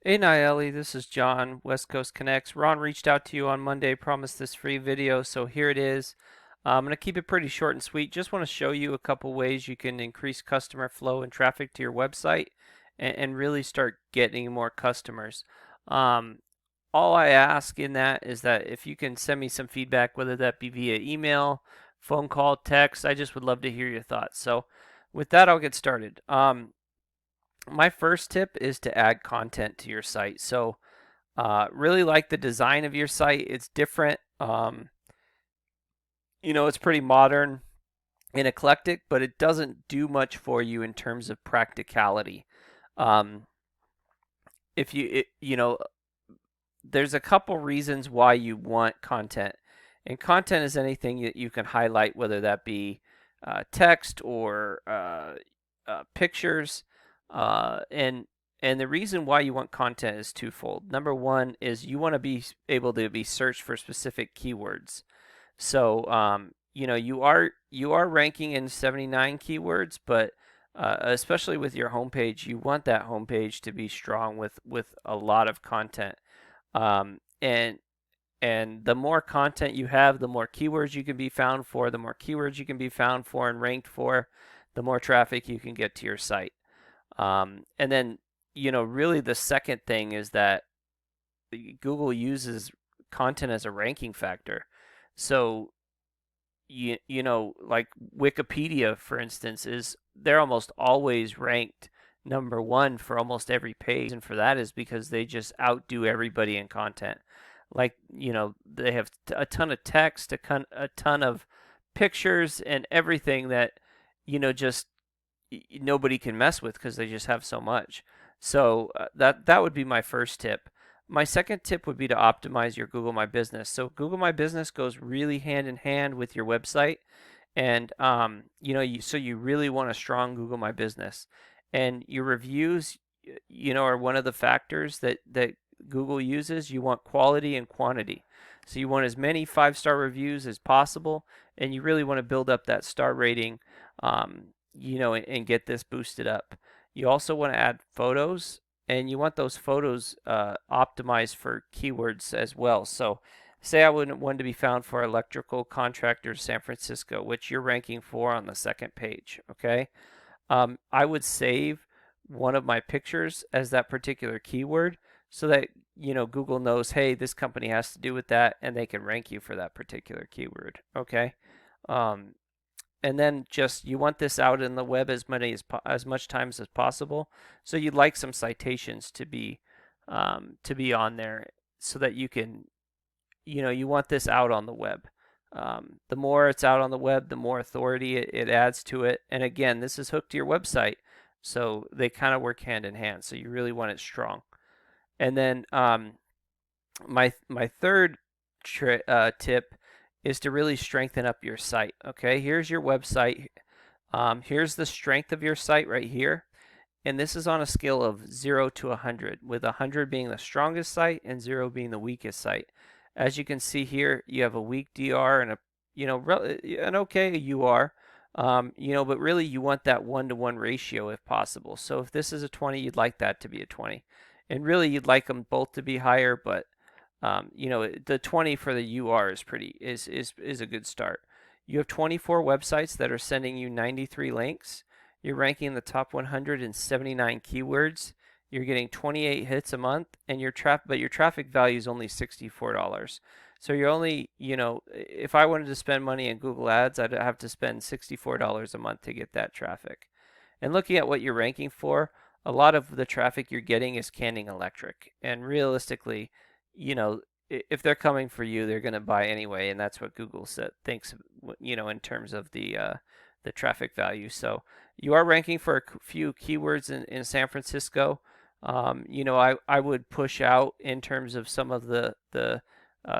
Hey Nayeli, this is John, West Coast Connects. Ron reached out to you on Monday, promised this free video, so here it is. I'm going to keep it pretty short and sweet. Just want to show you a couple ways you can increase customer flow and traffic to your website and really start getting more customers. Um, all I ask in that is that if you can send me some feedback, whether that be via email, phone call, text, I just would love to hear your thoughts. So with that, I'll get started. My first tip is to add content to your site. So really like the design of your site. It's different. It's pretty modern and eclectic, but it doesn't do much for you in terms of practicality. Um, if you, it, you know, There's a couple reasons why you want content, and content is anything that you can highlight, whether that be text or pictures, and the reason why you want content is twofold. Number one is you want to be able to be searched for specific keywords. So you are ranking in 79 keywords, but especially with your homepage, you want that homepage to be strong with a lot of content. Um, and and the more content you have, the more keywords you can be found for, the more keywords you can be found for and ranked for, the more traffic you can get to your site. And then, really the second thing is that Google uses content as a ranking factor. So, like Wikipedia, for instance, they're almost always ranked number one for almost every page. And for that is because they just outdo everybody in content. Like, they have a ton of text, a ton of pictures and everything that, just nobody can mess with because they just have so much. So that would be my first tip. My second tip would be to optimize your Google My Business. So Google My Business goes really hand in hand with your website, and so you really want a strong Google My Business, and your reviews, are one of the factors that Google uses. You want quality and quantity. So you want as many 5-star reviews as possible, and you really want to build up that star rating, and get this boosted up. You also want to add photos, and you want those photos optimized for keywords as well. So, say I would want to be found for electrical contractor San Francisco, which you're ranking for on the second page. Okay, I would save one of my pictures as that particular keyword so that Google knows, hey, this company has to do with that, and they can rank you for that particular keyword. Okay. Um, and then just you want this out in the web as much times as possible. So you'd like some citations to be on there so that you can you want this out on the web. The more it's out on the web, the more authority it adds to it. And again, this is hooked to your website, so they kind of work hand in hand. So you really want it strong. And then my third tip is to really strengthen up your site. Okay, here's your website. Here's the strength of your site right here. And this is on a scale of 0 to 100, with 100 being the strongest site and 0 being the weakest site. As you can see here, you have a weak DR and an okay UR. But really you want that 1-to-1 ratio if possible. So if this is a 20, you'd like that to be a 20. And really you'd like them both to be higher, but the 20 for the UR is a good start. You have 24 websites that are sending you 93 links. You're ranking in the top 179 keywords. You're getting 28 hits a month, and your traffic value is only $64. So you're only, if I wanted to spend money in Google Ads, I'd have to spend $64 a month to get that traffic. And looking at what you're ranking for, a lot of the traffic you're getting is Canning Electric. And realistically, if they're coming for you, they're going to buy anyway, and that's what Google thinks, in terms of the traffic value. So you are ranking for a few keywords in San Francisco. I would push out in terms of some of the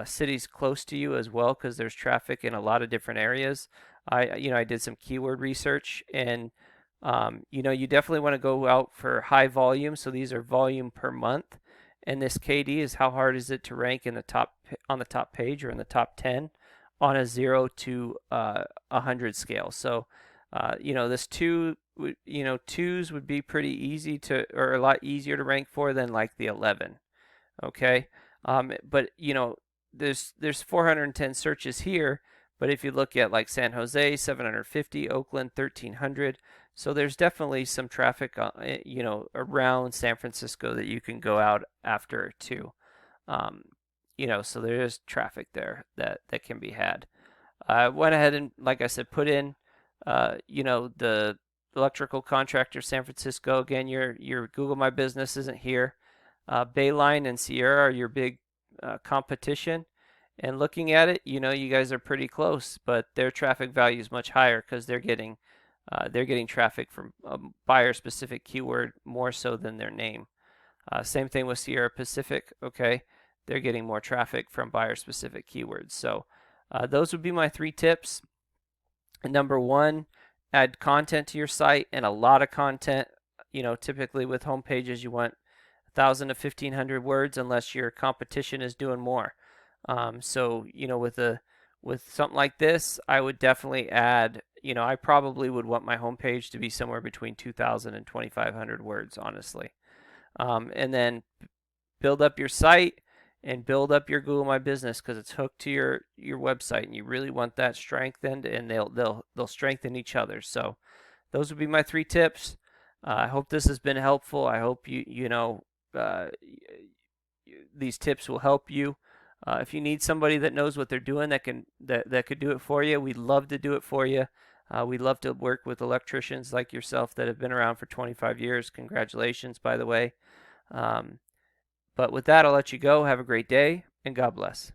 cities close to you as well, because there's traffic in a lot of different areas. I did some keyword research, and you definitely want to go out for high volume. So these are volume per month, and this KD is how hard is it to rank in the top on the top page or in the top 10 on a 0 to 100 scale. So This two, twos would be pretty easy to, or a lot easier to rank for than like the 11. Okay, but there's 410 searches here, but if you look at like San Jose, 750, Oakland, 1300. So there's definitely some traffic, around San Francisco that you can go out after too. Um, so there is traffic there that can be had. I went ahead and, like I said, put in, the electrical contractor San Francisco. Again, your Google My Business isn't here. Bayline and Sierra are your big competition. And looking at it, you guys are pretty close, but their traffic value is much higher because they're getting traffic from a buyer specific keyword more so than their name. Same thing with Sierra Pacific. Okay, they're getting more traffic from buyer specific keywords. So those would be my 3 tips. Number 1, add content to your site, and a lot of content. Typically with home pages, you want 1,000 to 1,500 words unless your competition is doing more. So with something like this, I would definitely add. I probably would want my homepage to be somewhere between 2,000 and 2,500 words, honestly. And then build up your site and build up your Google My Business because it's hooked to your website, and you really want that strengthened, and they'll strengthen each other. So those would be my 3 tips. I hope this has been helpful. I hope these tips will help you. If you need somebody that knows what they're doing that could do it for you, we'd love to do it for you. We love to work with electricians like yourself that have been around for 25 years. Congratulations, by the way. But with that, I'll let you go. Have a great day, and God bless.